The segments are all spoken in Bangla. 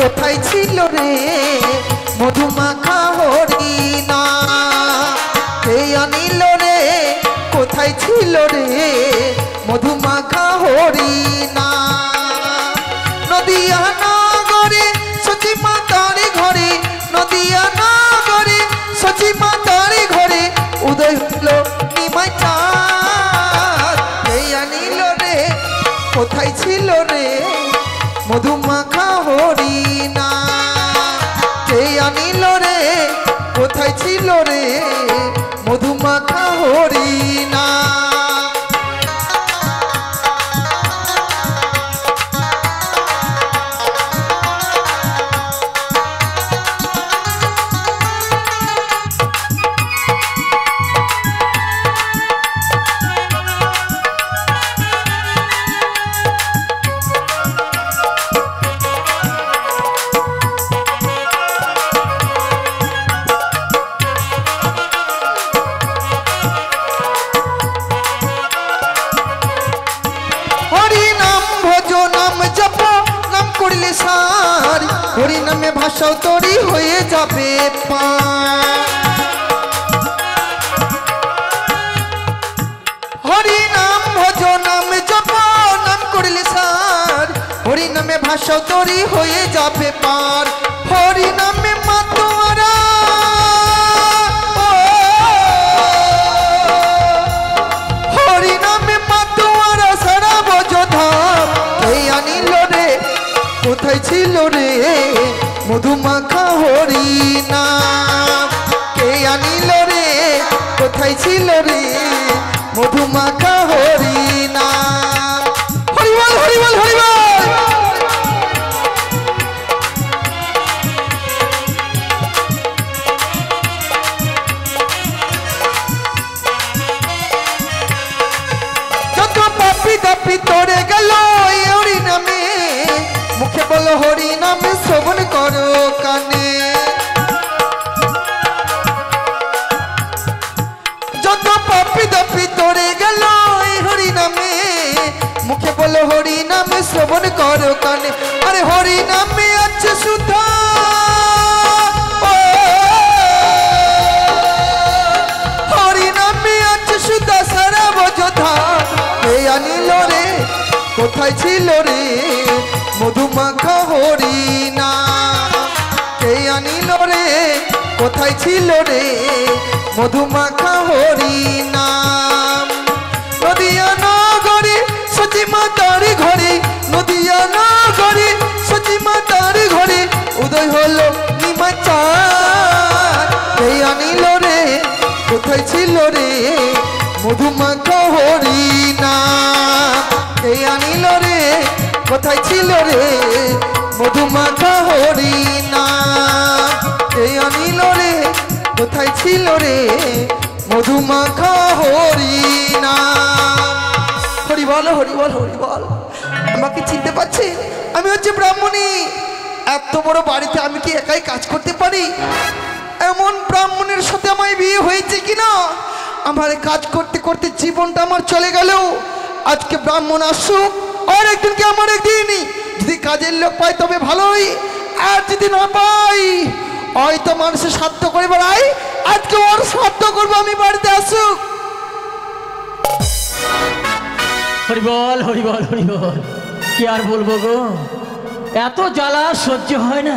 কোথায় ছিল রে মধুমাখা হরিণা কে আনিল রে কোথায় ছিল রে মধুমাখা হরিণা নদিয়া নগরে সচি মাতার ঘরে নদিয়া নগরে সচি মাতার ঘরে উদয় হলো নিমাই চাঁদ কে আনিল রে কোথায় ছিল রে মধুমাখা হরিণা কে আনিল রে কোথায় ছিল রে মধুমাখা হরিণা হরি নামে ভাষাও তরি হয়ে যাবে হরি নাম ভজ নাম জপ নাম করলে সার হরি নামে ভাষাও তরি হয়ে যাবে পার হরি নামে মাতোয়ারা হরি নামে মাতোয়ারা সারা বজ ধাম এই আনিল রে কোথায় ছিল রে মধুমাখা হরিণা কে আনিল রে কোথায় ছিল রে মধুমাখা হরিণা হরিবল হরিবল হরিবল যত পাপি দাপি তোরে গেল হরি নামে মুখে বলো হরি নামে শ্রবণ করো কানে যত পাপি দাপি তোরে গেল হরি নামে মুখে বলো হরি নামে শ্রবণ করো কানে আরে হরি নামে আছে সুধা হরি নামে আছে সুধা সারা বজধা কে আনিল রে কোথায় ছিল রে মধুমাখা হরিণা কে আনিল রে কোথায় ছিল রে মধুমাখা হরিণা নদিয়া নগরে সচি মাতার ঘরে নদিয়া নগরে সচি মাতার ঘরে উদয় হলো নিমাই চাঁদ কে আনিল রে কোথায় ছিল রে মধুমাখা হরিণা কে আনিল রে কোথায় ছিল রে মধুমাখা হরিণা কে আনিল রে কোথায় ছিল রে মধুমাখা হরিণা হরি বল হরি বল হরি বল আমাকে চিনতে পারছি আমি হচ্ছে ব্রাহ্মণী এত বড় বাড়িতে আমি কি একাই কাজ করতে পারি এমন ব্রাহ্মণের সাথে আমার বিয়ে হয়েছে কিনা আমার কাজ করতে করতে জীবনটা আমার চলে গেল আজকে ব্রাহ্মণ আসুক আর একদিনকে আমার একদিনই যদি কাজের লোক পাই তবে ভালোই আর যদি না পাই হয়তো মানুষের সাধ্য করে বেড়াই আজকে ওর সাধ্য করবো আমি বাড়িতে আসুক হরিবল হরিবল হরিবল কি আর বলবো গো এত জ্বালা সহ্য হয় না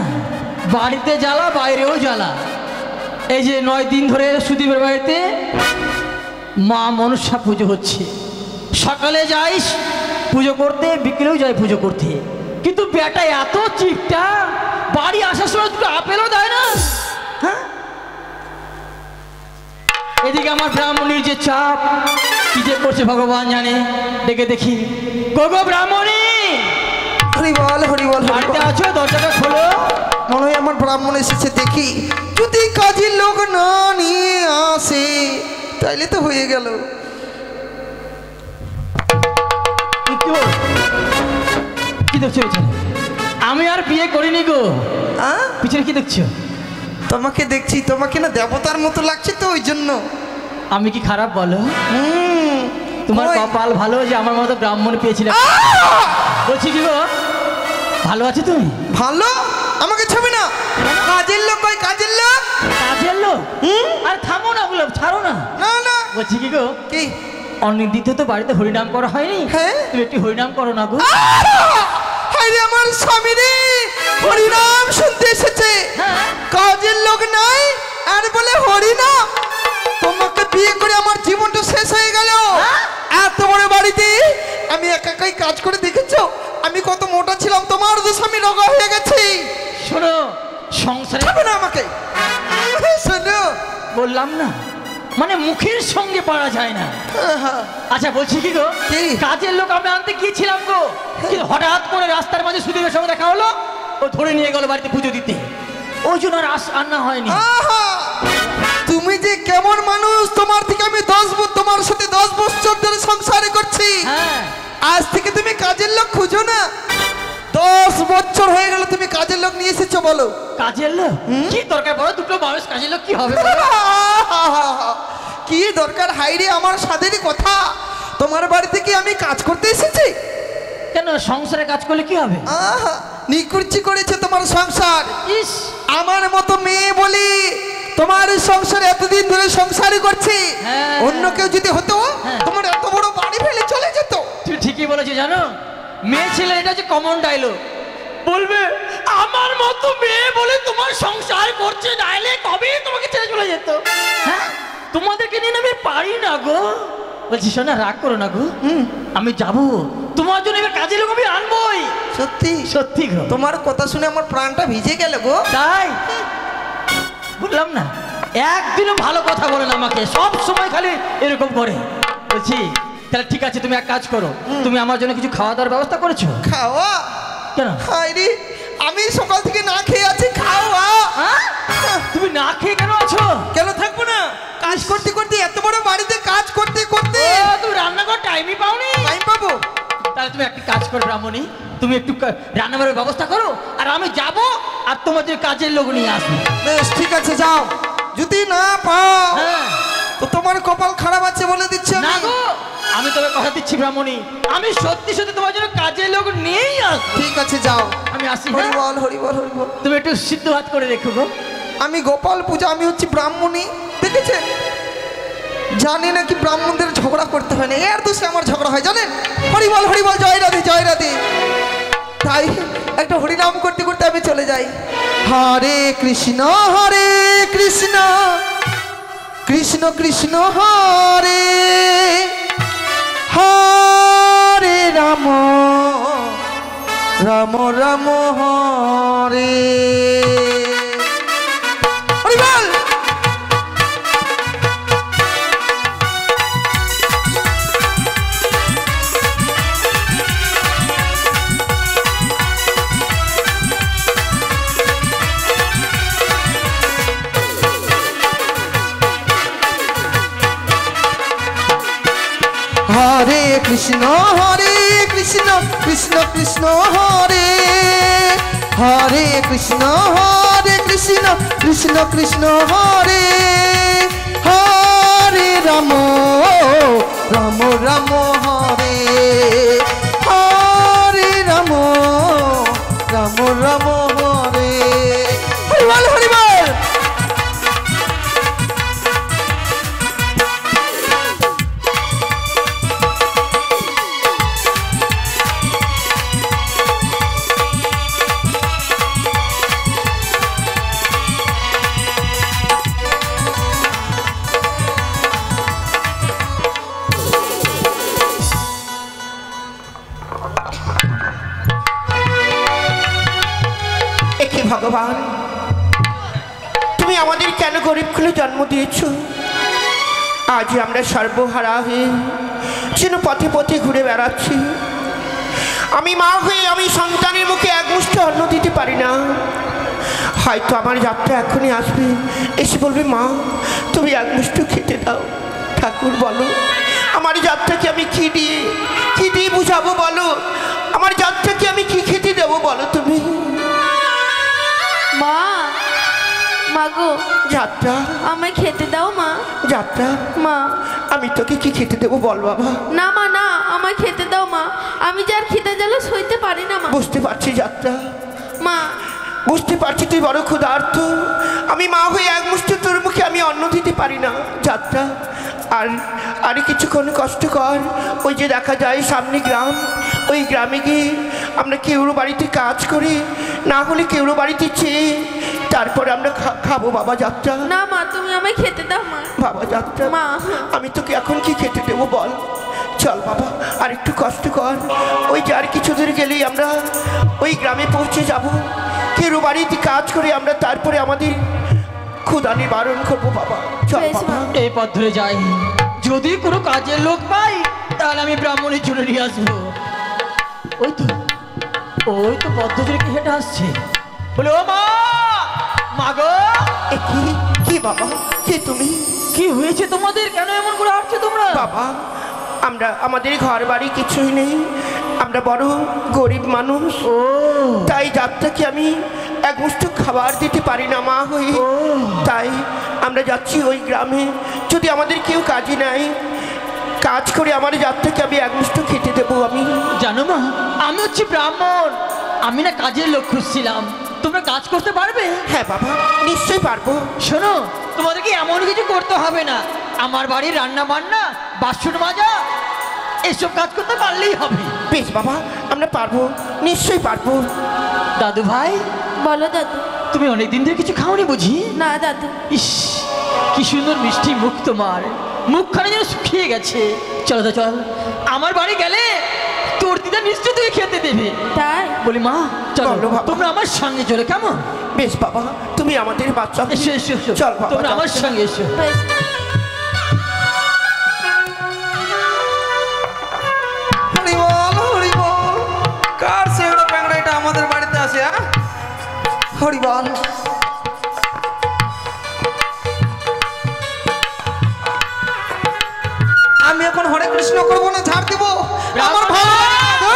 বাড়িতে জ্বালা বাইরেও জ্বালা এই যে 9 দিন ধরে সুদীপের বাড়িতে মা মনসা পুজো হচ্ছে সকালে যাইস পুজো করতে বিকেলেও যাই পুজো করতে কিন্তু বেটা এত চিপটা বাড়ি আসার সময় দুটো আপেলও দেয় না হ্যাঁ এদিকে আমার ব্রাহ্মণীর যে চাপ কি যে করছে ভগবান জানে ডেকে দেখি গো ব্রাহ্মণী হরিবল হরিবল বাড়িতে আছো দরজাটা খোলো মনে হয় আমার ব্রাহ্মণ এসেছে দেখি যদি কাজের লোক না নিয়ে আসে তাইলে তো হয়ে গেল কি দেখছো পিছনে আমি আর বিয়ে করিনি গো পিছনে কি দেখছো তোমাকে দেখছি তোমাকে না দেবতার মতো লাগছে তো ওই জন্য আমি কি খারাপ বলো তোমার কপাল ভালো যে আমার মতো ব্রাহ্মণ পেয়েছিলে বলছি কি গো ভালো আছো তুমি ভালো আমাকে ছবি না, কাজের লোক কই, কাজের লোক। কাজের লোক? আর থামো না, ওগুলো ছাড়ো না। না না, বলছি কি গো, কি অনিন্দিত তো বাড়িতে হরিনাম করা হয়নি? হ্যাঁ। তুমি একটু হরিনাম করো না গো। আরে আমার স্বামী রে, হরিনাম শুনতে এসেছে। হ্যাঁ। কাজের লোক নাই আর বলে হরিনাম। তোমাকে বিয়ে করে আমার জীবনটা শেষ হয়ে গেল। এত বড় বাড়িতে আমি একা একাই কাজ করে দেখেছো আমি কত মোটা ছিলাম, তোমার তো স্বামী রোগা হয়ে গেছে। শোনো, সংসারে খাবে না আমাকে, শোনো বললাম না, মানে মুখের সঙ্গে পারা যায় না। আচ্ছা বলছি কি গো, কি? কাজের লোক আমি আনতে গিয়েছিলাম গো, কিন্তু হঠাৎ করে রাস্তার মাঝে সুদীপের সঙ্গে দেখা হলো, ও ধরে নিয়ে গেল বাড়িতে পুজো দিতে, ওই জন্য আর আনা হয়নি। আহা, তুমি যে কেমন মানুষ, তোমার থেকে আমি তোমার সাথে 10 বছর ধরে সংসার করছি। হ্যাঁ। আজ থেকে তুমি কাজের লোক খুঁজো না। 10 বছর হয়ে গেল তুমি কাজের লোক নিয়ে এসেছো, বলো কাজের লোক কি দরকার বলো? দুটো মানুষ কাজের লোক কি হবে বলো? কি দরকার হাইরে, আমার সাথেরই কথা। তোমার বাড়িতে কি আমি কাজ করতে এসেছি? কেন, সংসারে কাজ করলে কি হবে? আহা, নিকুচি করেছে তোমার সংসার। ইস, আমার মতো মেয়ে বলি তোমার সংসার এতদিন ধরে সংসারই করছি। হ্যাঁ। অন্য কেউ যদি হতো হ্যাঁ। তোমার এত বড় বাড়ি ফেলে চলে যেত। তুই ঠিকই বলেছিস। জানো, মেয়ে ছেলে এটা হচ্ছে কমন ডায়লগ, বলবে আমার মতো মেয়ে বলে তোমার সংসার করছে, নাইলে কবে তোমাকে ছেড়ে চলে যেত। হ্যাঁ, তোমাদেরকে নিয়ে আমি পারি না গো। বলছি শোনা, রাগ করো না গো, আমি যাব তোমার জন্য, এবার কাজের লোক আমি আনবই। সত্যি সত্যি গো, তোমার কথা শুনে আমার প্রাণটা ভিজে গেল গো। তাই বললাম না, একদিনও ভালো কথা বলে না আমাকে, সব সময় খালি এরকম করে। বলছি তাহলে ঠিক আছে, তুমি এক কাজ করো, তুমি আমার জন্য কিছু খাওয়া দাওয়ার ব্যবস্থা করেছো? খাওয়া? কেন? হাইরে, আমি সকাল থেকে না খেয়ে আছি। খাওয়া? হ্যাঁ? তুমি না খেয়ে কেন আছো? কেন থাকবো না? কাজ করতে করতে, এত বড় বাড়িতে কাজ করতে করতে ও, তুমি রান্না করার টাইমই পাওনি? টাইম পাবো? তাহলে তুমি একটা কাজ করো ব্রাহ্মণী, তুমি একটু রান্নাবাড়ির ব্যবস্থা করো, আর আমি যাব আর তোমার জন্য কাজের লোক নিয়ে আসবো। বেশ ঠিক আছে, যাও। যদি না পাও হ্যাঁ। তো তোমার কপাল খারাপ আছে বলে দিচ্ছি না আমি। গো, আমি তবে কথা দিচ্ছি ব্রাহ্মণী, আমি সত্যি সত্যি তোমার জন্য কাজের লোক নিয়েই আসবো। ঠিক আছে, যাও। আমি আসি। হরি হ্যাঁ? বল, হরি বল, হরি বল। তুমি একটু সিদ্ধ ভাত করে রেখো গো। আমি গোপাল পূজা, আমি হচ্ছি ব্রাহ্মণী, দেখেছেন? জানি না কি ব্রাহ্মণদের ঝগড়া করতে হয় না, এর দোষে আমার ঝগড়া হয় জানেন। হরি বল, হরি বল, জয় রাধে, জয় রাধে। তাই একটা হরিনাম করতে করতে আমি চলে যাই। হরে কৃষ্ণ, হরে কৃষ্ণ, কৃষ্ণ কৃষ্ণ হরে হরে, রাম রাম রাম হরে। হরি বল। হরে কৃষ্ণ, হরে কৃষ্ণ, কৃষ্ণ কৃষ্ণ হরে হরে, কৃষ্ণ হরে কৃষ্ণ, কৃষ্ণ কৃষ্ণ হরে হরে, রাম রাম রাম হরে হরে, রাম রাম রাম হরে। হরি বল, হরি বল। ভগবান, তুমি আমাদের কেন গরিব কুলে জন্ম দিয়েছো? আজ আমরা সর্বহারা হয়ে যেন পথে পথে ঘুরে বেড়াচ্ছি। আমি মা হয়ে আমি সন্তানের মুখে এক মুষ্টি অন্ন দিতে পারি না। হয়তো আমার যাত্রা এখনই আসবে, এসে বলবে মা তুমি এক মুষ্টি খেতে দাও। ঠাকুর বলো, আমার যাত্রাকে আমি কি দিয়ে বুঝাবো বলো? আমার যাত্রাকে আমি কি খেতে দেবো বলো তুমি? মা, মা গো, যাত্রা আমায় খেতে দাও মা। যাত্রা, মা আমি তোকে কি খেতে দেবো বল বাবা? না মা, না, আমায় খেতে দাও মা। আমি যার খিদে জ্বালা সইতে পারি না মা। বুঝতে পারছি যাত্রা, মা বুঝতে পারছি তুই বড় ক্ষুধার্ত। আমি মা হয়ে এক মুষ্টি তোর মুখে আমি অন্ন দিতে পারি না। যাত্রা আর আর কিছুক্ষণ কষ্ট কর। ওই যে দেখা যায় সামনে গ্রাম, ওই গ্রামে গিয়ে আমরা কেউরো বাড়িতে কাজ করি, না হলে কেউরো বাড়িতে চেয়ে তারপরে আমরা খাবো বাবা যাত্রা। না মা, তুমি আমায় খেতে দাও মা। বাবা যাত্রা, মা। আমি তোকে এখন কি খেতে দেবো বল? চল বাবা, আর একটু কষ্ট কর। ওই যে আর কিছু দূর গেলেই আমরা ওই গ্রামে পৌঁছে যাব। কেউ বাড়িতে কাজ করে আমরা তারপরে আমাদের ক্ষুধা নিবারণ করবো বাবা। চল বেশ বাবা। মা। এই পথ ধরে যাই, যদি কোনো কাজের লোক পাই তাহলে আমি ব্রাহ্মণের জন্য নিয়ে আসবো। ওই তো পথ ধরে কি হেঁটে আসছে, বলে ও মা, মা গো। এ কি কি বাবা, কে তুমি? কি হয়েছে তোমাদের, কেন এমন করে হাঁটছো তোমরা? বাবা, আমরা আমাদের ঘর বাড়ি কিছুই নেই, আমরা বড় গরিব মানুষ। ও তাই যাত্রাকে আমি এক মুষ্টি খাবার দিতে পারি না মা হয়ে। তাই আমরা যাচ্ছি ওই গ্রামে, যদি আমাদের কেউ কাজে নাই কাজ করে আমার যাত্রাকে আমি এক মুষ্টি খেতে দেবো। আমি জানো মা, আমি হচ্ছি ব্রাহ্মণ, আমি না কাজের লোক খুঁজছিলাম। তোমরা কাজ করতে পারবে? হ্যাঁ বাবা, নিশ্চয়ই পারবো। শোনো, তোমাদেরকে এমন কিছু করতে হবে না। আমার বাড়ির রান্না বান্না, বাসন মাজা, এসব কাজ করতে পারলেই হবে। বেশ বাবা, আমরা পারবো, নিশ্চয়ই পারবো। দাদু ভাই, বলো দাদু। তুমি অনেকদিন ধরে কিছু খাওনি বুঝি? না দাদু। ইস, কি সুন্দর মিষ্টি মুখ তোমার, মুখখানে যেন শুকিয়ে গেছে। চলো তো চল, আমার বাড়ি গেলে তোর দিদা নিশ্চয় তুই খেতে দেবে। তাই? বলি মা, চলো বলো বাবা। তোমরা আমার সঙ্গে চলে, কেমন? বেশ বাবা, তুমি আমাদের বাচ্চা। এসো এসো এসো, চল বাবা, তোমরা চল। আমার সঙ্গে এসো। বেশ। হরি বল হরি বল। কার সেগড়া প্যাংড়া এটা আমাদের বাড়িতে আসে? হরি বল। আমি এখন হরে কৃষ্ণ করবো না, ঝাড় দিব। আমার ভালো লাগে না।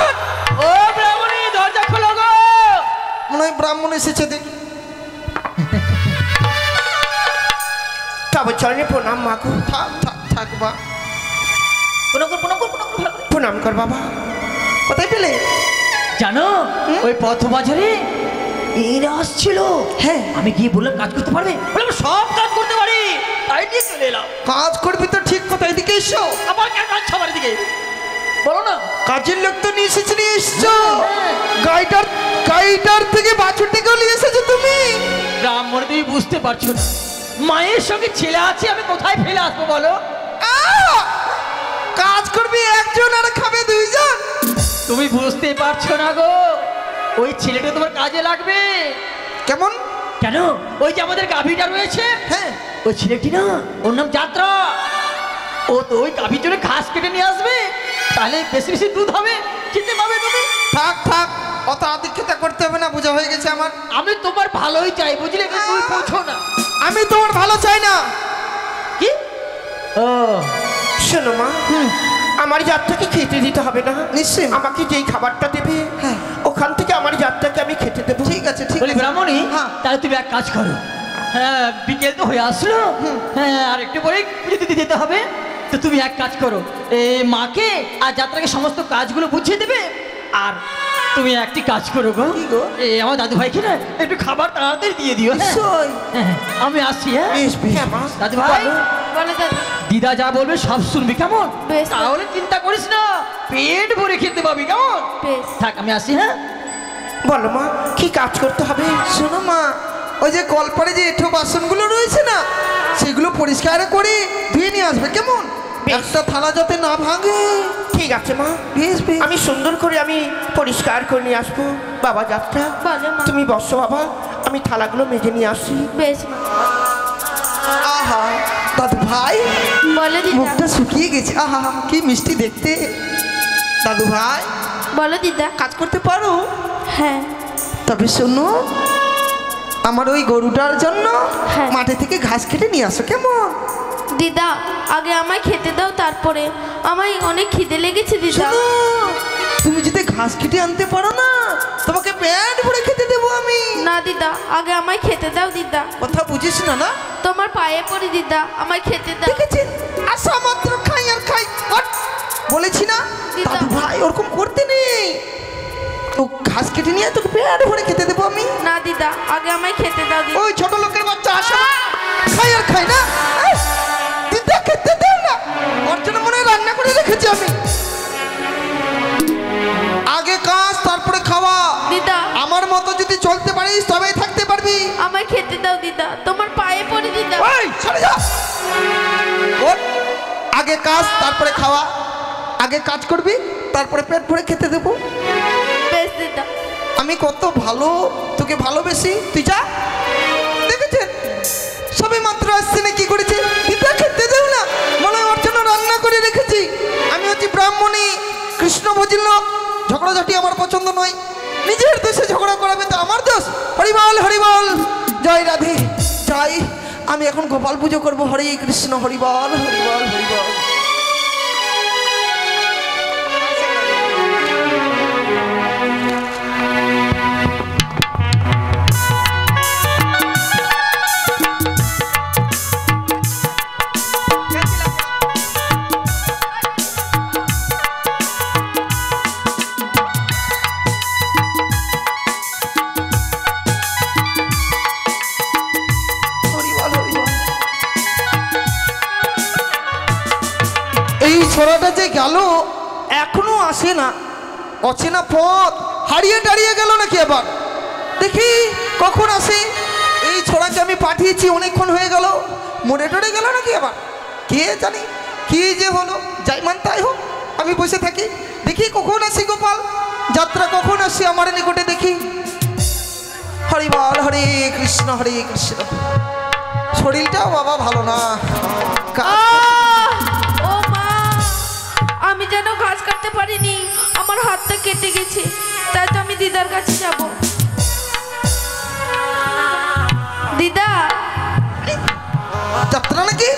ও ব্রাহ্মণী, দরজা খোলো গো। মনে হয় ব্রাহ্মণ এসেছে দেখি। তবে চরণে প্রণাম মা গো। থাক থাক থাক বা। প্রণাম কর, প্রণাম কর, প্রণাম কর, ভালো করে। প্রণাম কর বাবা। কোথায় পেলে? জানো ওই পথ বাজারে এরা আসছিল। হ্যাঁ। আমি গিয়ে বললাম কাজ করতে পারবে, বলে আমি সব কাজ করতে পারি, তাই দিয়ে চলে এলাম। কাজ করবি তো ঠিক কথা, এদিকে এসো। আবার কেন কাজ সবার দিকে বলো না। কাজের লোক তো নিয়ে এসেছি, নিয়ে এসছো। গাইডার থেকে বাছুরটিকেও নিয়ে এসেছো তুমি। ব্রাহ্মণ, তুমি বুঝতে পারছো না, মায়ের সঙ্গে ছেলে আছে, আমি কোথায় ফেলে আসবো বলো? কাজ করবি একজন আর খাবে দুইজন। তুমি বুঝতে পারছো না গো, ওই ছেলেটা তোমার কাজে লাগবে। কেমন? কেন, ওই যে আমাদের গাভীটা রয়েছে, হ্যাঁ, ওই ছেলেটি না, ওর নাম যাত্রা। ও তো ওই গাভীর জন্য ঘাস কেটে নিয়ে আসবে, তাহলে বেশি বেশি দুধ হবে, খেতে পাবে তুমি। থাক থাক, অত আদিক্ষেতা করতে হবে না, বোঝা হয়ে গেছে আমার। আমি তোমার ভালোই চাই, বুঝলে, কিন্তু তুমি বোঝো না। আমি তোমার ভালো চাই না। কি? ও শোনো মা, আমার যাত্রাকে খেতে দিতে হবে না। নিশ্চয়ই। আমাকে যেই খাবারটা দেবে হ্যাঁ। ওখান থেকে আমার যাত্রাকে আমি খেতে দেবো। ঠিক আছে ঠিক বলি আছে। ব্রাহ্মণী, হ্যাঁ। তাহলে তুমি এক কাজ করো। হ্যাঁ, বিকেল তো হয়ে আসলো, হ্যাঁ, আর একটু পরে পুজো দিতে যেতে হবে। তো তুমি এক কাজ করো, মাকে আর যাত্রাকে সমস্ত কাজগুলো বুঝিয়ে দেবে। আর তুমি একটি কাজ করো গো, কি গো? আমার দাদু ভাইকে না একটু খাবার তাড়াতাড়ি দিয়ে দিও। হ্যাঁ? নিশ্চয়ই। হ্যাঁ, আমি আসছি। হ্যাঁ বেশ বেশ। হ্যাঁ মা। দাদু ভাই, বলো দাদু। দিদা যা বলবে সব শুনবি, কেমন? বেশ। তাহলে চিন্তা করিস না, পেট ভরে খেতে পাবি, কেমন? বেশ। থাক, আমি আসি। হ্যাঁ, বলো মা, কি কাজ করতে হবে? শোনো মা, ওই যে কলপারে যে এঁঠো বাসনগুলো রয়েছে না, সেগুলো পরিষ্কার করে ধুয়ে নিয়ে আসবে, কেমন? একটা থালা যাতে না ভাঙে। ঠিক আছে মা, বেশ বেশ। আমি সুন্দর করে আমি পরিষ্কার করে নিয়ে আসবো। বাবা যাত্রা, বলো মা। তুমি বসো বাবা, আমি থালাগুলো মেজে নিয়ে আসি। বেশ মা। আহা দাদু ভাই, বলো দিদা। মুখটা শুকিয়ে গেছে। আহা কি মিষ্টি দেখতে। দাদু ভাই, বলো দিদা। কাজ করতে পারো? হ্যাঁ। তবে শোনো, আমার ওই গরুটার জন্য হ্যাঁ। মাঠে থেকে ঘাস কেটে নিয়ে আসো, কেমন? দিদা, আগে আমায় খেতে দাও, তারপরে আমায় অনেক খিদে লেগেছে দিদা। শোনো, তুমি যদি ঘাস কেটে আনতে পারো না, তোমাকে পেট ভরে খেতে দেবো আমি। না দিদা, আগে আমায় খেতে দাও দিদা। কথা বুঝিস না না? তোমার পায়ে পড়ি দিদা, আমায় খেতে দাও। দেখেছি, আসা মাত্র খাই আর খাই। হট! বলেছি না দিদা। দাদু ভাই ওরকম করতে নেই। তো ঘাস কেটে নিয়ে তোকে পেট ভরে খেতে দেবো আমি। না দিদা, আগে আমায় খেতে দাও দিদা। ওই ছোট লোকের বাচ্চা আসে খাই আর খাই না, দিদা খেতে দেও না। ওর জন্য মনে হয় রান্না করে রেখেছি আমি। আগে কাজ তারপরে খাওয়া। দিদা আমার মতো যদি চলতে পারিস তবেই থাকতে পারবি। আমায় খেতে দাও দিদা, তোমার পায়ে পড়ে দিদা। ওই সরে যা। ওর আগে কাজ তারপরে খাওয়া। আগে কাজ করবি তারপরে পেট ভরে খেতে দেবো। বেশ দিদা। আমি কত ভালো তোকে ভালোবেসি, তুই যা। দেখেছেন সবে মাত্র আসছে না কি করেছে, দিদা খেতে দেও না, মনে হয় ওর জন্য রান্না করে রেখেছি। আমি হচ্ছি ব্রাহ্মণী, কৃষ্ণ ভজিল লোক, ঝগড়াঝাটি আমার পছন্দ নয়। নিজের দেশে ঝগড়া করাবে তো আমার দোষ। হরিবল হরিবল, জয় রাধে জয়। আমি এখন গোপাল পুজো করবো। হরে কৃষ্ণ, হরিবল হরিবল হরিবল। এই ছোড়াটা যে গেল এখনো আসে না, অচেনা পথ হারিয়ে দাঁড়িয়ে গেল নাকি আবার, দেখি কখন আসে। এই ছোড়াকে আমি পাঠিয়েছি অনেকক্ষণ হয়ে গেল, মরে টরে গেল নাকি আবার, কে জানি কি যে হলো। যাই মান তাই হোক, আমি বসে থাকি, দেখি কখন আসি গোপাল, যাত্রা কখন আসি আমার নিকটে দেখি। হরিবল হরে কৃষ্ণ হরে কৃষ্ণ। শরীরটাও বাবা ভালো না। ও মা, আমি যেন ঘাস কাটতে পারিনি, আমার হাতটা কেটে গেছে, তাই তো আমি দিদার কাছে যাব। দিদা। যাত্রা নাকি?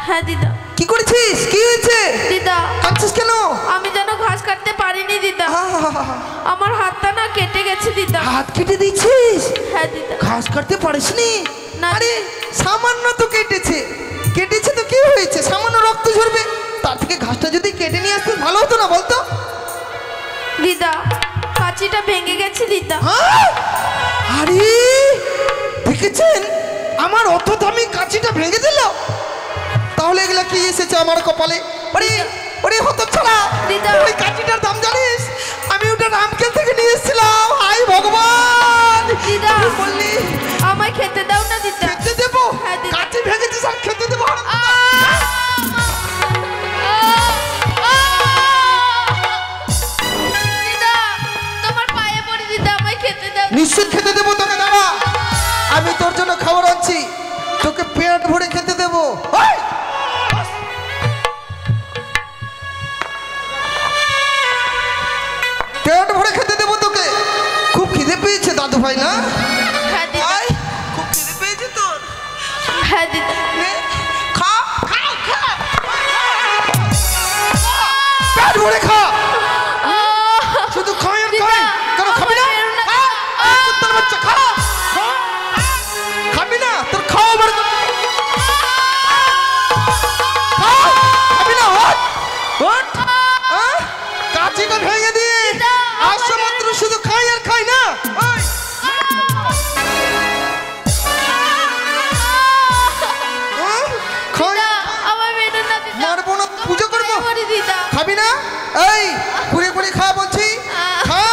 হ্যাঁ দিদা। কি করেছিস, কি হয়েছে দিদা কাঁদছিস কেন? আমি যেন ঘাস কাটতে পারিনি দিদা, আমার হাতটা না কেটে গেছে দিদা। হাত কেটে দিয়েছিস? হ্যাঁ দিদা। ঘাস কাটতে পারিসনি? না। আরে সামান্য তো কেটেছে, কেটেছে তো কি হয়েছে, সামান্য রক্ত ঝরবে, তার থেকে ঘাসটা যদি কেটে নিয়ে আসতে ভালো হতো না বলতো? দিদা কাঁচিটা ভেঙে গেছে দিদা। আরে দেখেছেন আমার অত দামি কাঁচিটা ভেঙে দিল, তাহলে এগুলা কি এসেছে আমার কপালে? ওরে ওরে হতচ্ছাড়া, দিদা। ওই কাঁচিটার দাম জানিস? আমি ওটা রামকেল থেকে নিয়ে এসেছিলাম। হাই ভগবান, দিদা তুই বললি আমায় খেতে দাও না দিদা। খেতে দেবো? হ্যাঁ দিদা। কাঁচি ভেঙেছিস আর খেতে দেবো? দিদা তোমার পায়ে পড়ে দিদা, আমায় খেতে দাও। নিশ্চিত খেতে দেবো তোকে, দাঁড়া, আমি তোর জন্য খাবার আনছি, তোকে পেট ভরে খেতে দেবো। ওই! পেট ভরে খেতে দেবো তোকে। খুব খিদে পেয়েছে দাদু ভাই না? হ্যাঁ দিদা। ভাই খুব খিদে পেয়েছে তোর? হ্যাঁ দিদা। নে, খা খা খা, পেট ভরে খা, শুধু খাই আর দিদা, খাই। কেন খাবি না? আমার বেরো না। খা, কুত্তার বাচ্চা, খা খা। খাবি না? তোর খাওয়া বার কর। খা, খাবি না? ওঠ ওঠ। কাঁচিটা ভেঙে দিয়ে দিদা, আসো মাত্র শুধু খাই আর খাই না। ওই! খাই, দিদা আমায় বেরো না দিদা। মারবো না, পুজো করবো। পায়ে পড়ে দিদা। খাবি না? এই পুরে পুরে খা বলছি, খা।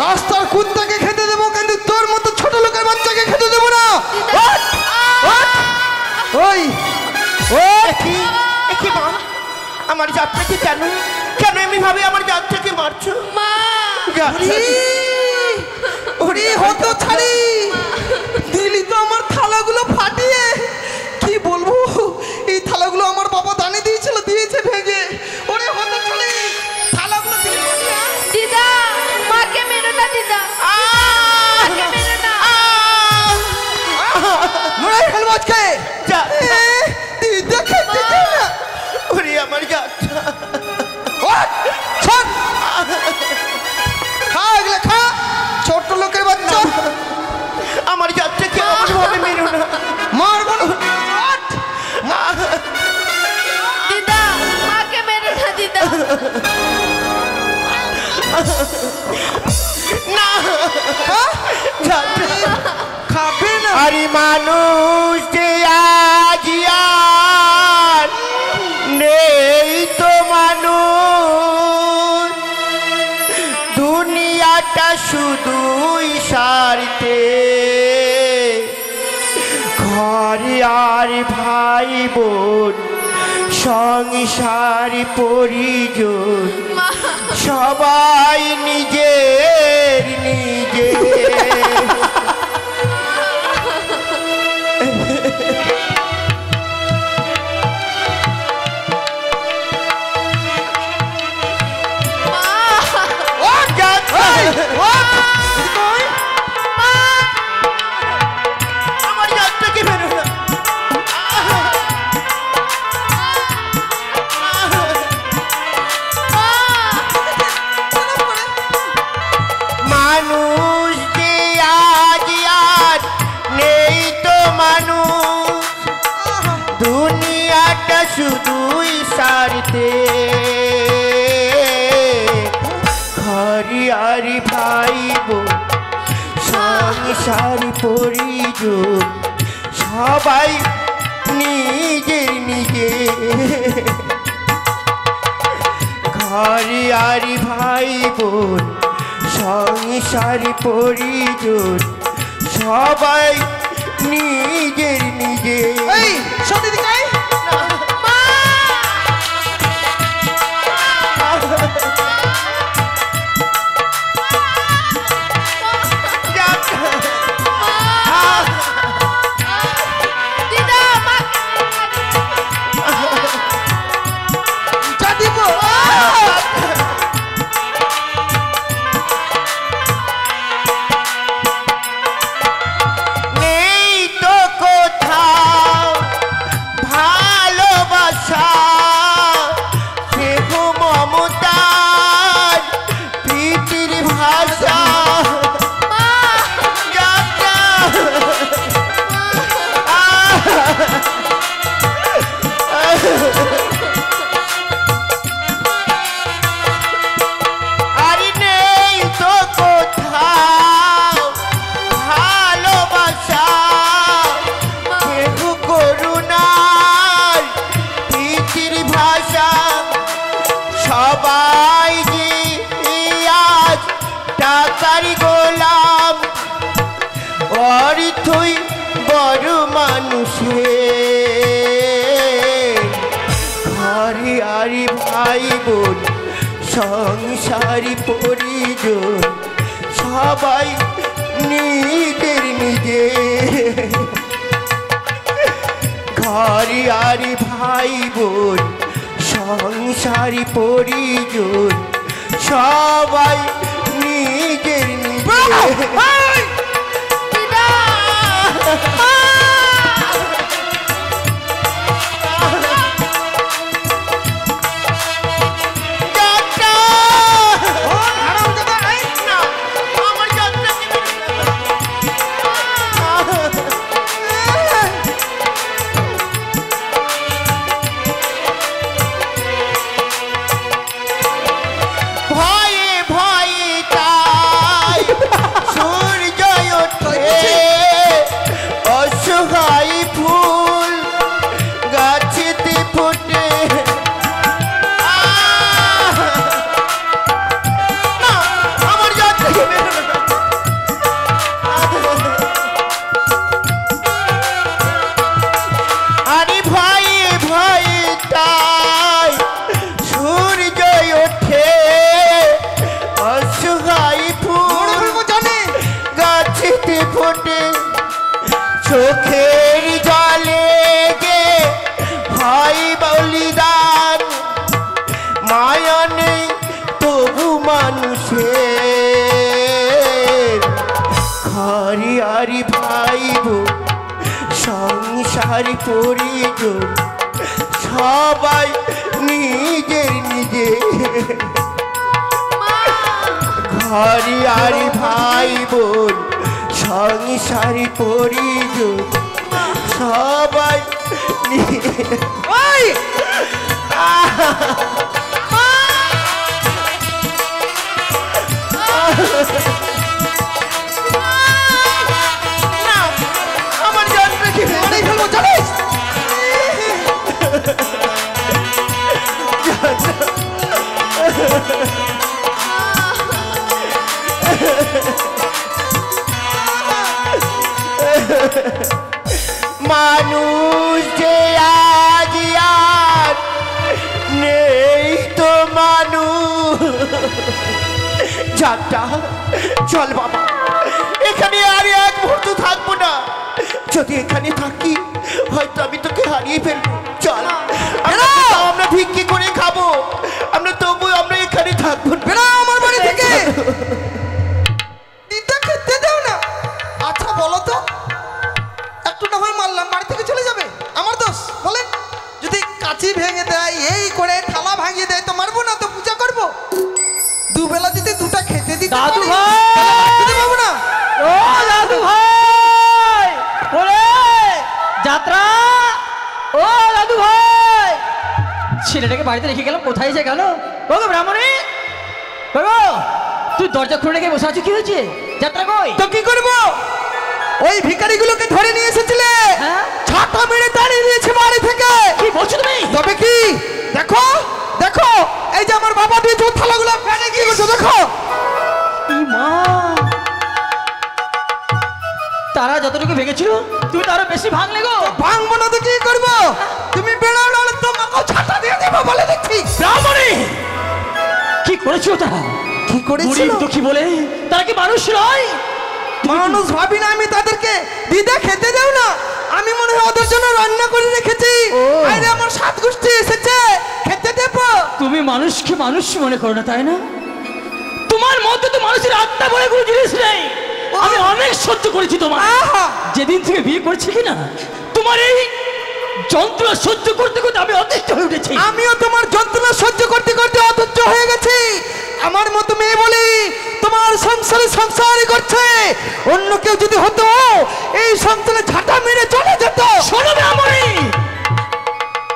রাস্তার কুত্তাকে খেতে দেবো, কিন্তু তোর মতো ছোট লোকের বাচ্চাকে খেতে দেবো না। ওঠ, ওঠ। ওই ওঠ। কি মা, আমার যাত্রাকে কেন কেন এমনি ভাবে আমার যাত্রাকে মারছো? মা যাত্রা ওরে হতো ছাড়ি, দিলি তো আমার থালাগুলো ফাটিয়ে। কি বলবো, এই থালাগুলো আমার বাবা দানে দিয়েছিল, দিয়েছে ভেঙে। ওরে হতো ছাড়ি, থালাগুলো দিলি ফাটিয়ে। দিদা মাকে মেরো না দিদা, মাকে মেরো না। লড়াই খেলবো আজকে। যাত্রা। দিদা খেতে দে না। ওরে আমার যাত্রা। ওঠ, ছাড়। খা এগুলো খা। শুধুই সারিতে ঘরে আর ভাই বোন সংসার পরিজন সবাই নিজের নিজের মানুষ যে আজ আর নেই তো মানুষ দুনিয়াটা শুধুই সারতে ঘরে আর ভাই বোন সংসার পরিজন সবাই নিজের নিজের ঘরে আর ভাই বোন সংসার পরিজন সবাই নিজের নিজের এই শোন দিদি সবাই যে আজ টাকার গোলাম অর্থই বড় মানুষের ঘরে আর ভাই বোন সংসার পরিজন সবাই নিজের নিজের ঘরে আর ভাই বোন সংসার পরিজন সবাই নিজের নিজের চোখের জলে গে ভাই বলিদান মায়া নেই তবু মানুষের ঘরে আর ভাই বোন সংসার পরিজন সবাই নিজের নিজের ঘরে আর ভাই বোন সংসার পরিজন সবাই আমার জন্ম কি জানিস যাত্রা চল বাবা, এখানে আর এক মুহূর্ত থাকবো না। যদি এখানে থাকি হয়তো আমি তোকে হারিয়ে ফেলবো। চল আমরা ভিক্ষি করে খাবো, আমরা তবু আমরা এখানে থাকবো না। বেরো আমার বাড়ি থেকে। দিদা খেতে দাও না। আচ্ছা বলো তো, একটু না হয় মারলাম, বাড়ি থেকে চলে যাবে? আমার দোষ বলেন? যদি কাঁচি ভেঙে দেয়, এই করে থালা ভাঙিয়ে দেয়, তো মারবো না, তো পূজা করবো? দুবেলা যদি দুটা খেতে দিতে দাদু পারি, ভাই! দিতে পারবো না? ও দাদু ভাই, ওরে যাত্রা, ও দাদু ভাই, ছেলেটাকে বাড়িতে রেখে গেলাম, কোথায় যে গেল? ও গো ব্রাহ্মণী, ও গো, তুই দরজা খুলে রেখে বসে আছিস, কি হয়েছে? যাত্রা কই? তো কি করবো? ওই ভিখারিগুলোকে ধরে নিয়ে এসেছিলে, হ্যাঁ? ছাতা মেরে দাঁড়িয়ে দিয়েছে বাড়ি থেকে। কি বলছো তুমি? তবে কি? দেখো দেখো, এই যে আমার বাবা দিয়ে জোর থালাগুলো ফেলে কি করছো দেখো। ই মা, তারা যতটুকু ভেঙেছিল তুমি তারও বেশি ভাঙলে গো। ভাঙবো না তো কি করবো? তুমি বেড়াও, নাহলে তোমাকেও ছাতা দিয়ে দেবো বলে দিচ্ছি। ব্রাহ্মণী, কি করেছিল তারা? কি করেছিল? গরিব দুঃখী বলে তারা কি মানুষ নয়? মানুষ ভাবি না আমি তাদেরকে। দিদা খেতে দাও না, আমি মনে হয় ওদের জন্য রান্না করে রেখেছি। ও। আরে আমার সাত গোষ্ঠী এসেছে, খেতে দেবো। তুমি মানুষকে মানুষ মনে করো না, তাই না? তোমার মধ্যে তো মানুষের আত্মা বলে কোনো জিনিস নেই। আমি অনেক সহ্য করেছি তোমার। আহা! যেদিন থেকে বিয়ে করেছি কিনা, তোমার এই যন্ত্রণা সহ্য করতে করতে আমি অতিষ্ঠ হয়ে উঠেছি। আমিও তোমার যন্ত্রণা সহ্য করতে করতে অধৈর্য হয়ে গেছি। আমার মতো মেয়ে বলি তোমার সংসারই করছে। অন্য কেউ যদি হতো, এই সংসারে ঝাঁটা মেরে চলে যেত। শোনো ব্রাহ্মণী,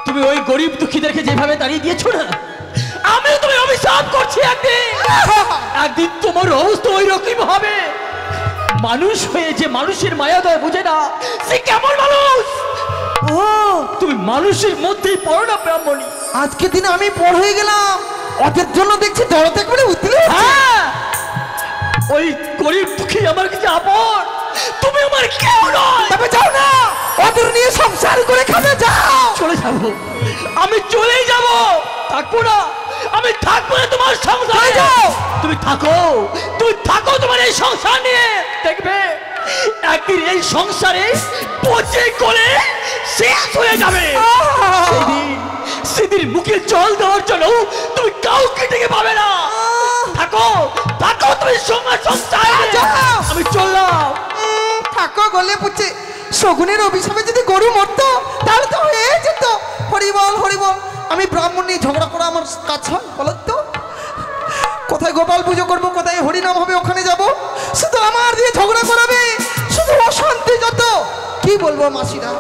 তুমি ওই গরিব দুঃখীদেরকে যেভাবে তাড়িয়ে দিয়েছো না, আমিও তুমি অভিশাপ করছি একদিন তোমার অবস্থা ওই রকম হবে। মানুষ হয়ে যে মানুষের মায়া দয় বুঝে না, সে কেমন মানুষ? ও, তুমি মানুষের মধ্যেই পড়ো না ব্রাহ্মণী। আজকে দিনে আমি পড় হয়ে গেলাম। ওদের জন্য দেখছি জড়তে একবারে উতলে উঠছে। হ্যাঁ, ওই গরিব দুঃখী আমার কাছে আপন, তুমি আমার কেউ নয়। তবে যাও না, ওদের নিয়ে সংসার করে খাবে, যাও। চলে যাবো, আমি চলেই যাব, থাকবো না, আমি থাকবো না তোমার সংসারে। চলে যাও। তুমি থাকো তোমার এই সংসার নিয়ে, দেখবে একদিন এই সংসারে পচে গলে শেষ হয়ে যাবে। সেদিন মুখে জল দেওয়ার জন্য তুমি কাউকে থেকে পাবে না। থাকো তুমি সংসারে। যাও। আমি চললাম। থাকো গলে পুছে। শগুনের অভিশাপে যদি গরু মরতো তাহলে তো হয়ে যেত। হরিবল হরিবল। আমি ব্রাহ্মণ নিয়ে ঝগড়া করা আমার কাজ হয় বলো তো? কোথায় গোপাল পুজো করবো, কোথায় হরিনাম হবে, ওখানে যাব, শুধু আমার দিয়ে ঝগড়া করাবে, শুধু অশান্তি যত। কি বলবো মাসিরা,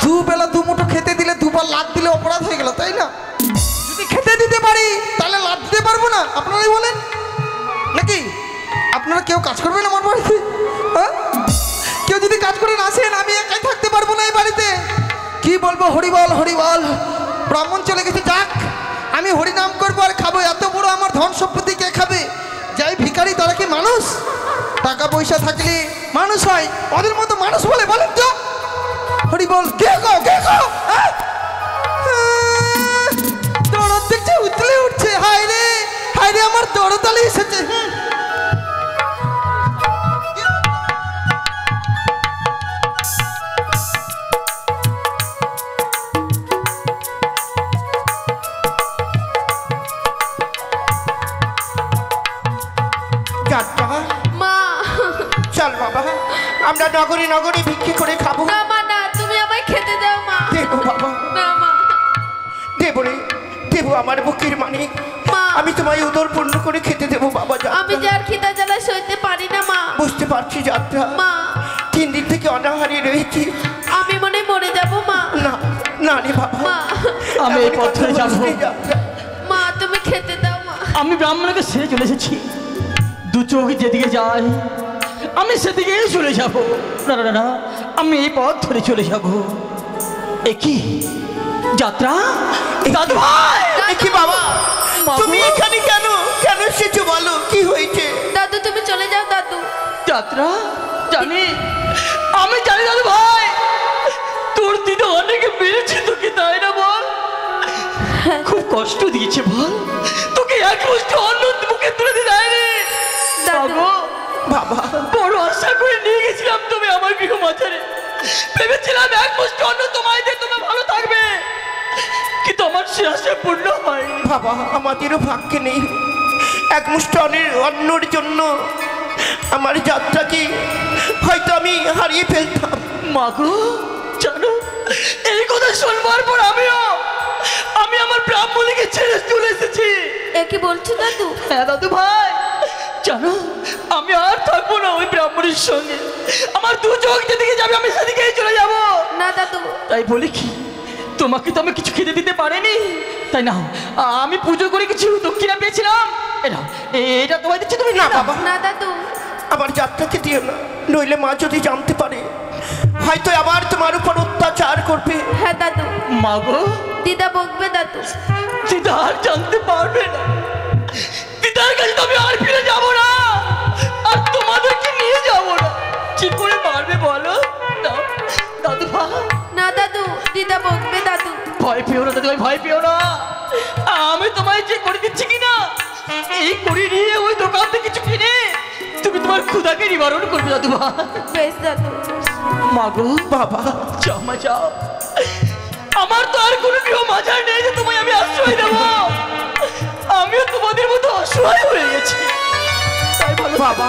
দুবেলা দুমুঠো খেতে দিলে দুবার লাত দিলে অপরাধ হয়ে গেল, তাই না? যদি খেতে দিতে পারি তাহলে লাত দিতে পারবো না? আপনারাই বলেন নাকি? আপনারা কেউ কাজ করবেন আমার বাড়িতে? হ্যাঁ, কেউ যদি কাজ করে না আসেন, আমি একাই থাকতে পারবো না এই বাড়িতে। কি বলবো, হরিবল হরিবল। ব্রাহ্মণ চলে গেছে, যাক, আমি হরিনাম করবো আর খাবো। এত বড় আমার ধন সম্পত্তি কে খাবে? যাই ভিখারি, তারা কি মানুষ? টাকা পয়সা থাকলে মানুষ হয়, ওদের মতো মানুষ বলে বলেন তো? হরিবল। কে গো কে গো? দরদ দেখছে উতলে উঠছে। হায় রে আমার দরদালে এসেছে। মা, চল বাবা, আমরা নগরে নগরে ভিক্ষে করে খাবো। না মা না, তুমি আমায় খেতে দাও মা। দেবো বাবা, না মা। দেবো রে, দেবো আমার বুকের মানিক। মা, আমি তোমায় উদর পূর্ণ করে খেতে দেবো বাবা। আমি যার খিদা জ্বালা সইতে পারি না মা। বুঝতে পারছি যাত্রা, মা, 3 দিন থেকে অনাহারে রয়েছি। আমি মনে মরে যাব মা। না না রে বাবা, মা, আমি এই পথ ধরে যাবো। মা তুমি খেতে দাও মা। আমি ব্রাহ্মণকে ছেড়ে চলে এসেছি, দু চোখ যেদিকে যায় আমি সেদিকেই চলে যাব। না না না, আমি এই পথ ধরে চলে যাব। একই যাত্রা, দাদু ভাই। কি বাবা, বাবু। তুমি এখানে কেন কেন এসেছো বলো, কি হয়েছে? দাদু তুমি চলে যাও দাদু। যাত্রা, জানি, আমি জানি দাদু ভাই, তোর দিদি অনেকে মেরেছে তোকে, তাই না বল? খুব কষ্ট দিয়েছে বল, তোকে এক মুষ্টি অন্ন মুখে তুলে দিয়ে দেয়নি। ভরসা করে নিয়ে গেছিলাম তুমি আমার গৃহ মাঝারে, ভেবেছিলাম এক মুষ্টি অন্ন তোমায় দিয়ে তুমি ভালো থাকবে, কিন্তু আমার সে আশা পূর্ণ হয়। বাবা, আমাদেরও ভাগ্যে নেই এক মুষ্টি অন্নর জন্য আমার যাত্রাকে হয়তো আমি হারিয়ে ফেলতাম। মাগো জানো, এই কথা শুনবার পর আমি আমার ব্রাহ্মণীকে ছেড়ে চলে এসেছি। এ কি বলছো দাদু? হ্যাঁ দাদু ভাই, জানো আমি আর থাকবো না ওই ব্রাহ্মণের সঙ্গে। আমার দু চোখ যেদিকে যাবে আমি সেদিকেই চলে যাব। না দাদু। তাই বলি কি, তোমাকে তো আমি কিছু খেতে দিতে পারিনি, তাই না আমি পুজো করে কিছু দক্ষিণা পেয়েছিলাম, এটা তোমায় দিচ্ছি, তুমি না না বাবা, না দাদু। আমার যাত্রাকে দিও না, নইলে মা যদি জানতে পারে হয়তো আবার তোমার উপর অত্যাচার করবে। হ্যাঁ দাদু। মাগো, দিদা বকবে দাদু। দিদা আর জানতে পারবে না, দিদার কাছে তো আমি আর ফিরে যাব না, আর তোমাদেরকে নিয়ে যাব না। কি করে পারবে বলো দাদু ভাই? না দাদু, দিদা বকবে দাদু। ভয় পেও না দাদু ভাই, ভয় পেও না। আমি তোমায় যে করে দিচ্ছি কিনা, এই করে নিয়ে ওই দোকান থেকে কিছু কিনে তুমি তোমার ক্ষুধাকে নিবারণ করবে দাদু ভাই। বেশ দাদু। মাগো বাবা, যাও মা যাও, আমার তো আর কোনো গৃহ মাঝার নেই যে তোমায় আমি আশ্রয় দেবো। আমিও তোমাদের মতো অসহায় হয়ে গেছি। তাই ভালো বাবা,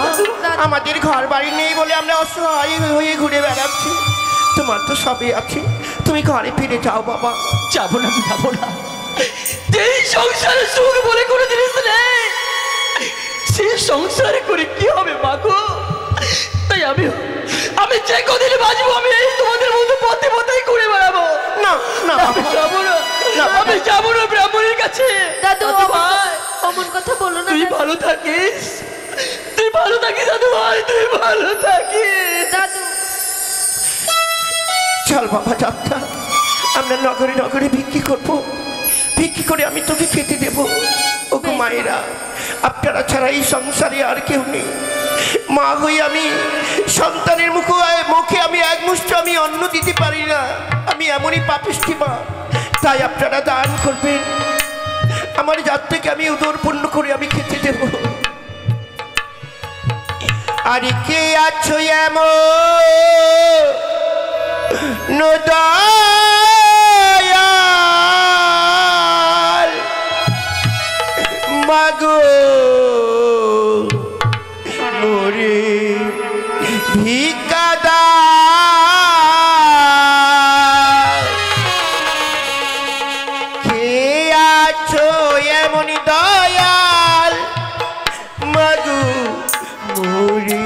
আমাদের ঘর বাড়ি নেই বলে আমরা অসহায় হয়ে ঘুরে বেড়াচ্ছি। তোমার তো সবই আছে, তুমি ঘরে ফিরে যাও বাবা। যাবো না, আমি যাবো না। যেই সংসারে সুখ বলে কোনো জিনিস নেই, সেই সংসারে করে কি হবে মাগো? তাই আমি যে কদিন বাঁচবো আমি এই তোমাদের মতো পথে পথেই ঘুরে বেড়াবো। না না আমি যাবো না, আমি যাবো না ব্রাহ্মণের কাছে। দাদু ভাই, অমন কথা বলো না। তুই ভালো থাকিস, তুই ভালো থাকিস দাদু ভাই, তুই ভালো থাকিস দাদু। চল বাবা যাত্রা, আমরা নগরে নগরে ভিক্ষি করবো, ভিক্ষি করে আমি তোকে খেতে দেবো। ওগো মায়েরা, আপনারা ছাড়া এই সংসারে আর কেউ নেই। মা হয়ে আমি সন্তানের মুখে আমি এক মুষ্টি আমি অন্ন দিতে পারি না, আমি এমনই পাপিষ্টি মা। তাই আপনারা দান করবেন, আমার যাত্রাকে আমি উদর পূর্ণ করে আমি খেতে দেব। আর কে আছো এমন দয়াল মাগো মোরে ভিক্ষা দাও। কে আছো এমন দয়াল মাগো মোরে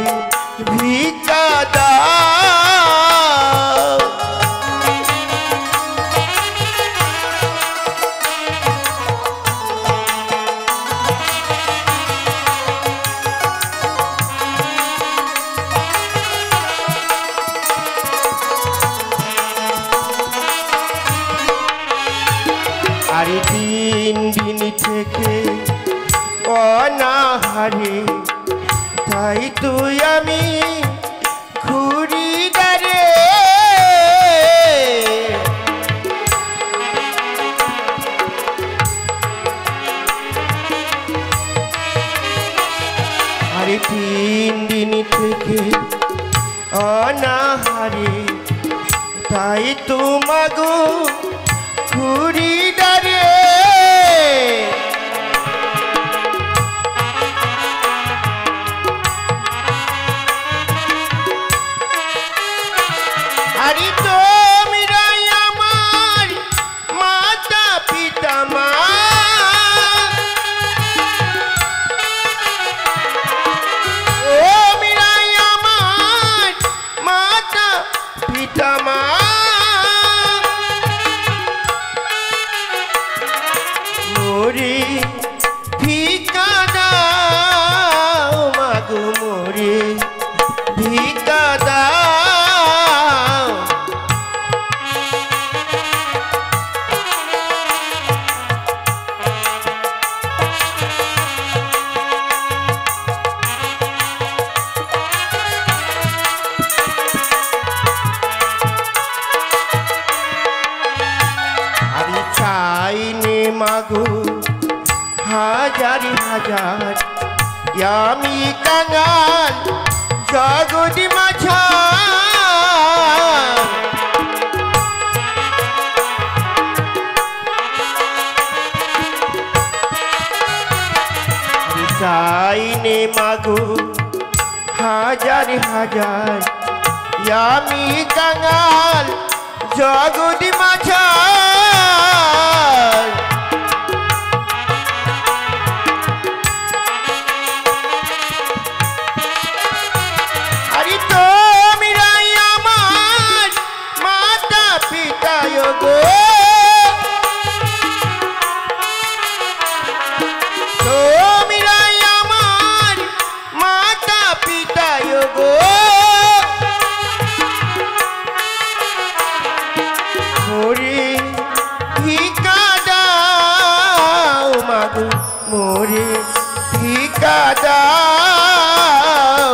ভিক্ষা দাও। আরে দিন দিন থেকে অনাহারে, তাই তুই আমি ঘুরি দাঁড়ে। আরে তিন দিন থেকে অনাহারে, তাই তোমাগো ঘুরি দাঁড়ে। আরে তোমরাই আমার মাতা পিতা মা, তোমরাই আমার মাতা পিতা মা। মোরে ভিক্ষা দাও মাগো, মোরে ভিক্ষা দাও। আমি চাইনে মাগো হাজার হাজার, আমি কাঙাল জগদি মাঝা চাইনে মাগো হাজার হাজার আমি কাঙাল জগদি মাঝা আরে তুমি রাই আমার মাতা পিতা গো তুমি রাই আমার মাতা পিতা গো মোরে ভিকা দাও মাগো মোরে ভিকা দাও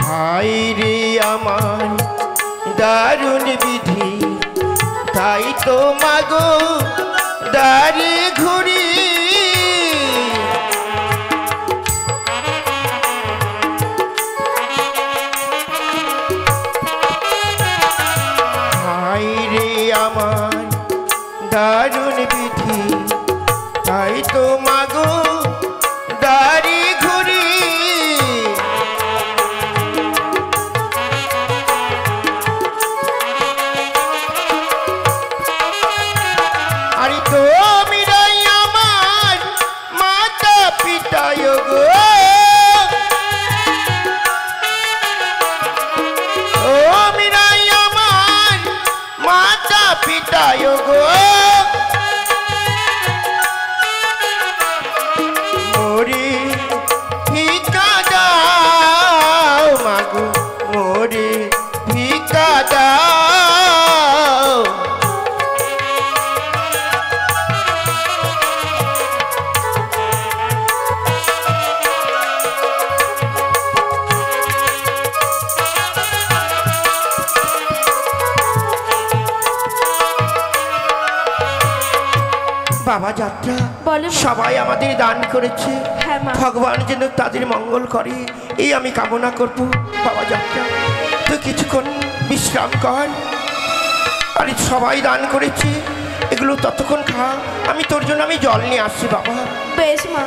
হাই রে আমার দারুণ বিধি তাই তো মাগো দাঁড়ি ঘুরি হাই রে আমার দারুণ বিধি তাই তো মাগো দাঁড়ি ঘুরি আরে তুমি রাই আমার মাতা পিতা গো তুমি রাই আমার মাতা পিতা গো মোরে ভিকা দাও মাগো মোরে ভিকা দাও বাবা যাত্রা বলো মা। সবাই আমাদের দান করেছে হ্যাঁ মা। ভগবান যেন তাদের মঙ্গল করে এই আমি কামনা করব বাবা যাত্রা তুই কিছুক্ষণ বিশ্রাম কর আরে সবাই দান করেছে এগুলো ততক্ষণ খা আমি তোর জন্য আমি জল নিয়ে আসছি বাবা বেশ মা।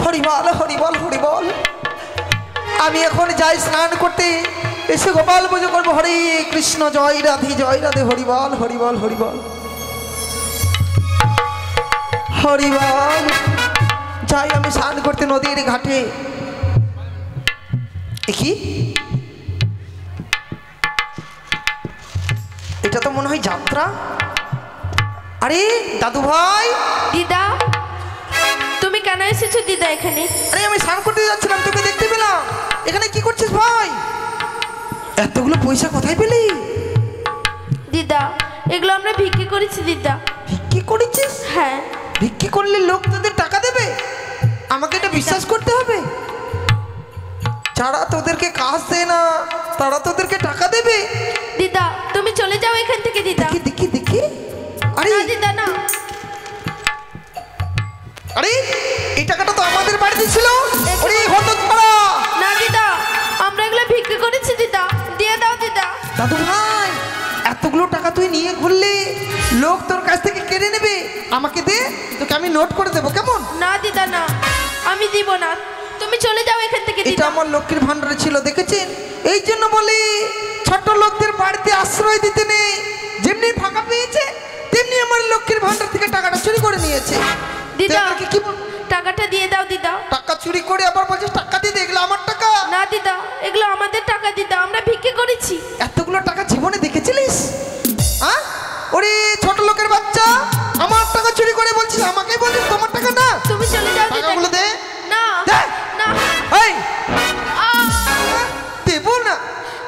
হরিবল হরিবল হরিবল। আমি এখন যাই স্নান করতে, এসে গোপাল পুজো করবো। হরে কৃষ্ণ, জয় রাধে হরিবল হরিবল হরিবল হরিবল। যাই আমি স্নান করতে নদীর ঘাটে। কি এটা তো মনে হয় যাত্রা। আরে দাদু ভাই, দিদা তুমি কেন এসেছো দিদা এখানে? আরে আমি স্নান করতে যাচ্ছিলাম, তোকে দেখতে পেলাম। এখানে কি করছিস ভাই? এতগুলো পয়সা কোথায় পেলি? দিদা এগুলো আমরা বিক্রি করেছি দিদা। ভিক্ষি করেছিস? হ্যাঁ। ভিক্ষি করলে লোক তোদের টাকা দেবে? আমাকে এটা বিশ্বাস করতে হবে। যারা তোদেরকে কাজ দেয় না তারা তোদেরকে টাকা দেবে? দিদা তুমি চলে যাও এখান থেকে দিদা। দেখি দেখি দেখি। আরে না দিদা না। আরে এই টাকাটা তো আমাদের বাড়িতে ছিল। আরে হতচ্ছাড়া। না দিদা আমরা এগুলো বিক্রি করেছি দিদা, দিয়ে দাও দিদা। দাদু ভাই, এতগুলো টাকা তুই নিয়ে ঘুরলি, লোক তোর কাছ থেকে কেড়ে নেবে। আমাকে দে, তোকে আমি নোট করে দেবো, কেমন? না দিদা না, আমি দিব না, তুমি চলে যাও এখান থেকে এটা দিদা। আমার লক্ষ্মীর ভান্ডারে ছিল, দেখেছেন? এই জন্য বলি ছোট লোকদের বাড়িতে আশ্রয় দিতে নেই। যেমনি ফাঁকা পেয়েছে তেমনি আমার লক্ষ্মীর ভান্ডার থেকে টাকাটা চুরি করে নিয়েছে। দিদা তুই আমাকে কি বল- টাকাটা দিয়ে দাও দিদা। টাকা চুরি করে আবার বলছিস টাকা দিয়ে দে, এগুলো আমার টাকা। না দিদা এগুলো আমাদের টাকা দিদা, আমরা বিক্রি করেছি। এতগুলো টাকা জীবনে দেখেছিলিস? হ্যাঁ? ওরে ছোট লোকের বাচ্চা, আমার টাকা চুরি করে বলছিস, আমাকেই বলছিস তোমার টাকা না? তুমি চলে যাও দিদা। টাকাগুলো দে। না দে। না। এই দেবো না।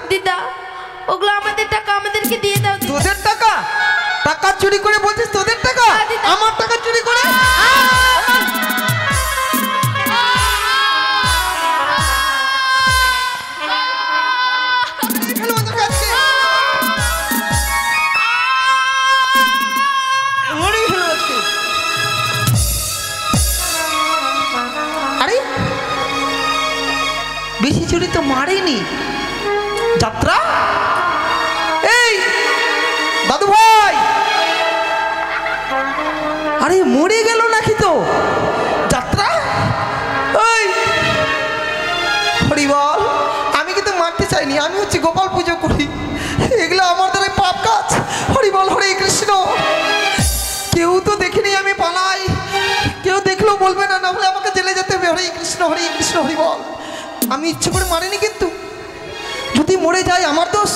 দিদা ওগুলো আমাদের টাকা, আমাদেরকে দিয়ে দাও দিদা। তোদের টাকা? টাকা চুরি করে বলছিস তোদের টাকা? না দিদা। আমার টাকা চুরি করে? না বেশি জোরে তো মারেনি। যাত্রা, এই দাদু ভাই, আরে মরে গেল নাকি তো যাত্রা? ওই হরি বল, আমি কিন্তু মারতে চাইনি, আমি হচ্ছে গোপাল পুজো করি, এগুলো আমার দ্বারা পাপ কাজ। হরি বল, হরে কৃষ্ণ। কেউ তো দেখেনি আমি পালাই, কেউ দেখলেও বলবে না, না হলে আমাকে জেলে যেতে হবে। হরে কৃষ্ণ, হরে কৃষ্ণ, হরি বল। আমি ইচ্ছে করে মারিনি, কিন্তু যদি মরে যায় আমার দোষ।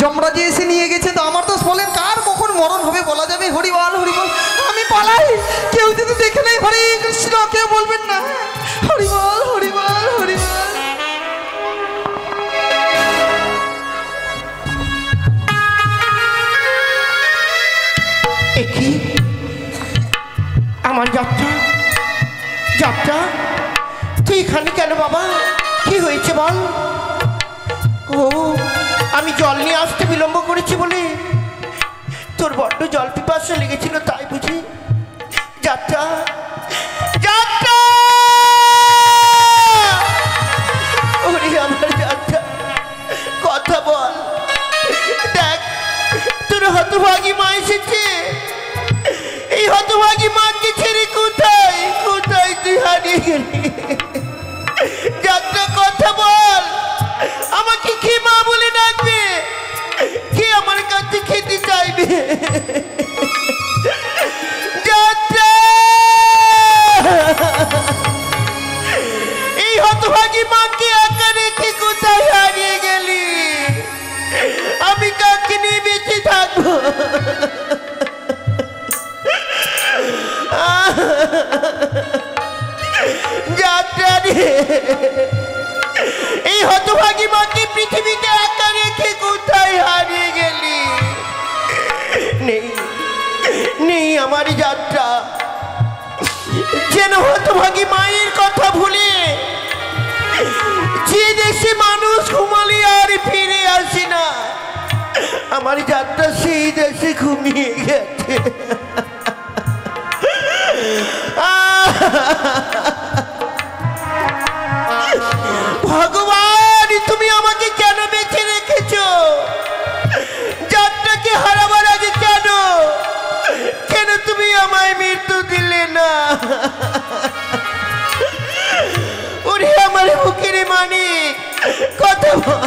যমরাজে এসে নিয়ে গেছে তো আমার দোষ। বলেন কার কখন মরণ হবে বলা যাবে? হরি বল, হরি বল। আমি পালাই, কেউ যদি দেখে নেই, হরে কৃষ্ণ, কেউ বলবেন না। হরি বল, হরি বল, হরি বল। কি আমার যাত্রা, যাত্রা তুই এখানে কেন বাবা? কি হয়েছে বল? ও, আমি জল নিয়ে আসতে বিলম্ব করেছি বলে তোর বড্ড জল পিপাসা লেগেছিল, তাই বুঝি? যাত্রা, যাত্রা, ওরে আমার যাত্রা, কথা বল। দেখ তোর হতভাগী মা এসেছে। এই হতভাগী মাকে ছেড়ে কোথায় কোথায় তুই হারিয়ে গেলি? যাত্রা, কথা বল। আমাকে কি মা বলে ডাকবে? কে আমার কাছে খেতে চাইবে? যাত্রা, এই হতভাগী মাকে একা রেখে কোথায় হারিয়ে গেলি? আমি কাকে নিয়ে বেঁচে থাকবো? যাত্রা রে, এই হতভাগী মাকে পৃথিবীতে একা রেখে কোথায় হারিয়ে গেলি? নেই নেই আমার যাত্রা, যেন হতভাগী মায়ের কথা ভুলে যে দেশে মানুষ ঘুমালে আর ফিরে আসে না, আমার যাত্রা সেই দেশে ঘুমিয়ে গেছে। ভগবান, তুমি আমাকে কেন বেঁচে রেখেছো? যাত্রাকে হারাবার আগে কেন কেন তুমি আমায় মৃত্যু দিলে না? ওরে আমার বুকের মানিক, কথা বল।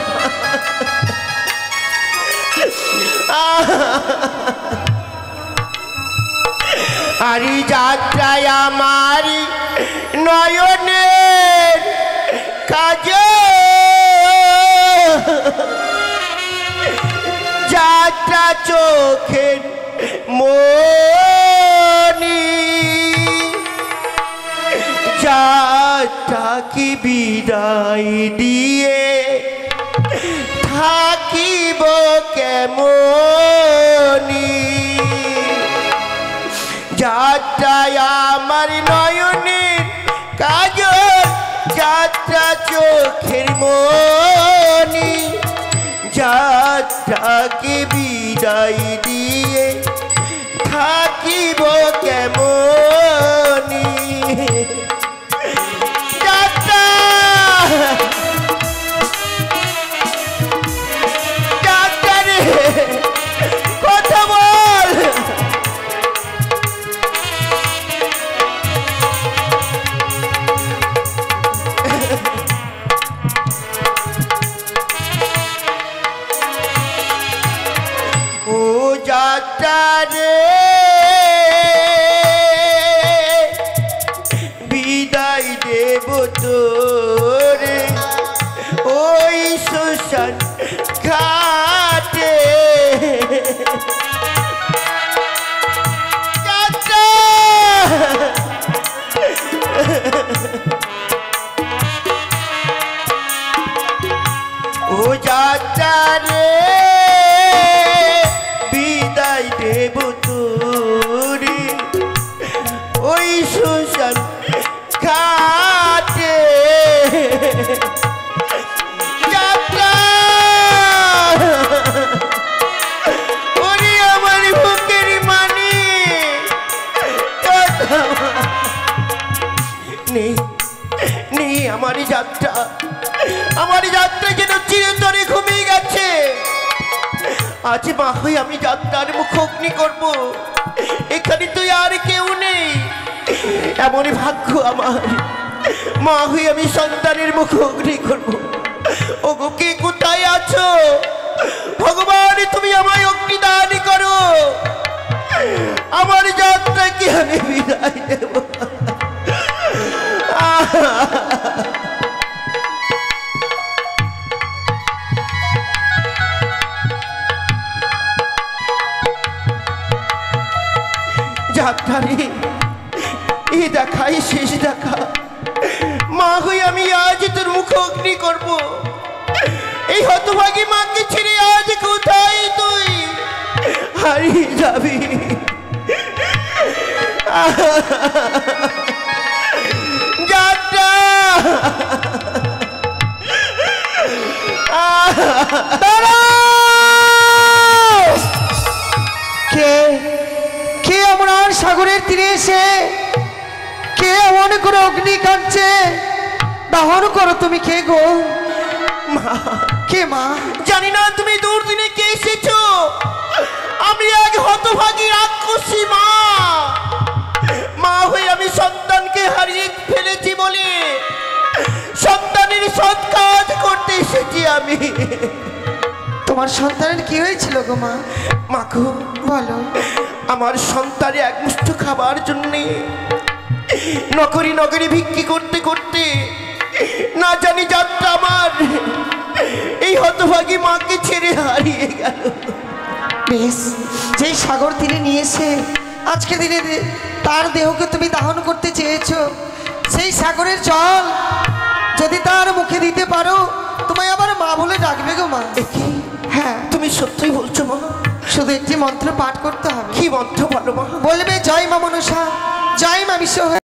আরে যাত্রায় আমার নয়নের কাজ, যাত্রা চোখের মনি, যাত্রাকে বিদায় দিয়ে থাকিব কেমনি? যাত্রায় আমার নয়নের কাজল, যাত্রা চোখের মনি, যাত্রাকে বিদায় দিয়ে থাকিব কেমনি? যাত্রা, যাত্রা রে, কথা বল। ও যাত্রা রে, বিদায় দেব তোরে ওই শ্মশান ঘাটে। যাত্রা, ও যাত্রা রে, বিদায় দেব তোরে ওই শ্মশান ঘাটে। যাত্রা, ওরে আমার বুকের মানিক, নেই নেই আমার যাত্রা, আমার যাত্রা যেন চিরতরে ঘুমিয়ে গেছে। আজ মা হয়ে আমি যাত্রার মুখ অগ্নি করব, এখানে তুই আর কেউ নেই, এমনই ভাগ্য আমার। মা হয়ে আমি সন্তানের মুখ অগ্নি করব। ওগো কে কোথায় আছো ভগবান, তুমি আমায় অগ্নিদান করো, আমার যাত্রাকে আমি বিদায় দেব। যাত্রারে এই দেখাই শেষ দেখা, মা হয়ে আমি আজ তোর মুখ অগ্নি করব। এই হতভাগী মাকে ছেড়ে আজ কোথায় তুই হারিয়ে যাবি। যাত্রা কে কে আমার সাগরের তীরে এসে কে এমন করে অগ্নি কাটছে? দাহন করো তুমি। কে গো? মা, কে মা? জানি না তুমি দুর্দিনে কে এসেছো। আমি এক হতভাগী রাক্ষসী মা। মা হয়ে আমি সন্তানকে হারিয়ে ফেলেছি বলে সন্তানের সৎ কাজ করতে এসেছি আমি। তোমার সন্তানের কি হয়েছিল গো মা? মাখো বলো। আমার সন্তানের এক মুষ্ঠ খাবার জন্যে নগরী নগরী ভিক্ষি করতে করতে না জানি যাত্রা আমার এই হতভাগী মাকে ছেড়ে হারিয়ে গেল। বেশ, যেই সাগর তীরে নিয়ে এসে আজকে দিনে তার দেহকে তুমি দাহন করতে চেয়েছো, সেই সাগরের জল যদি তার মুখে দিতে পারো তোমায় আবার মা বলে ডাকবে গো মা। হ্যাঁ, তুমি সত্যই বলছো মা? শুধু একটি মন্ত্র পাঠ করতে হবে। কি মন্ত্র বলো মা? বলবে জয় মা মনসা, জয় মা বিশ্বহরি।